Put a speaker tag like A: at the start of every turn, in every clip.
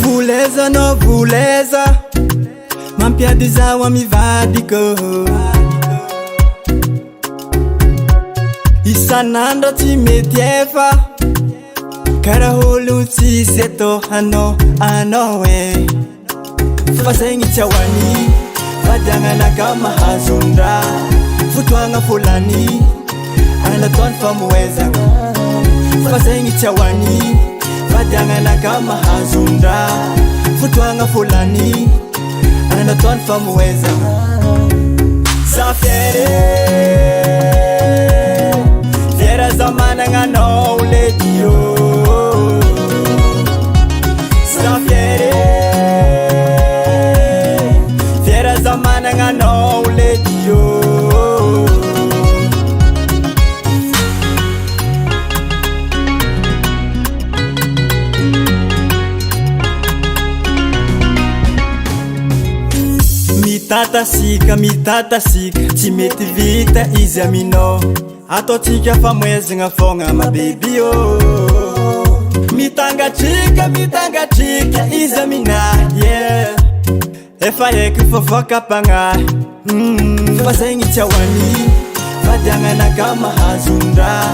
A: Vuleza no vuleza, mampiady zaho mivadiko. Isan'andro tsy mety efa, karaha olo tsisy eto anao e. Fa zegny tsy ahoany, vadiagnanaka mahazondra. Fotoagna volany, anataony famoezana. Fa zegny tsy ahoany, vadiagnanaka mahazondra. Fotoagna volany, anataony famoezana. Za Fier za managna anao ledy yo. Za Fier za managna anao ledy yo. Mitatasika, tsy mety vita izy aminao. Ataotsika famoezagna fogna ma baby oh. Mitangatrika izy aminahy yeah. Efa haiko fa vakapagnahy fa zegny tsy ahoany, vadiagnanaka mahazondra.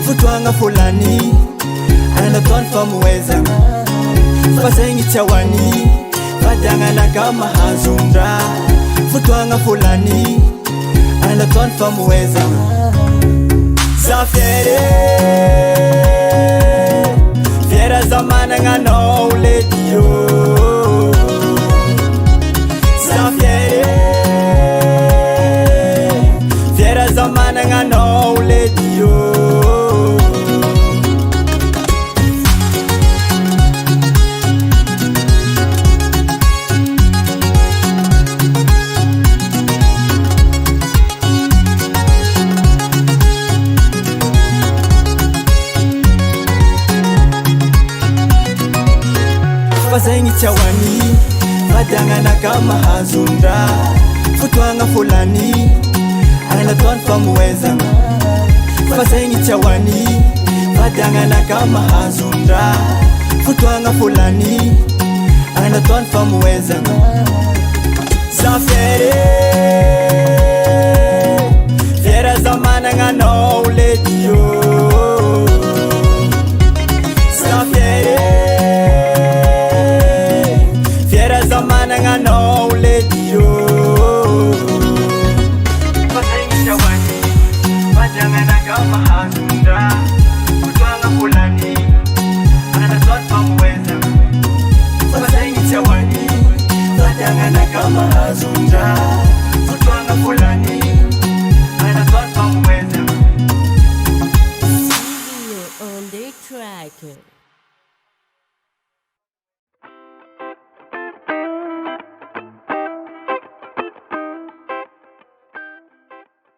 A: Fotoagna volany, anataony famoezagna. Fa zegny tsy ahoany, vadiagnanaka mahazondra. Fotoagna volany, anataony famoezagna. Za Fier za managna anao ledy yo. Za Fier za managna anao ledy yo. Fa zegny tsy ahoany, vadiagnanaka mahazondra. Fotoagna volany, anataony famoezagna. Fa zegny tsy ahoany, vadiagnanaka mahazondra. Fotoagna volany, anataony famoezagna. Za Fier za managna anao ledy yo. Za Fier za managna anao ledy yo. Fa zegny tsy ahoany, vadiagnanaka mahazondra. Fotoagna volany, anataony famoezagna. Fa zegny tsy ahoany, vadiagnanaka mahazondra. Fotoagna volany, anataony famoezagna.
B: On the track.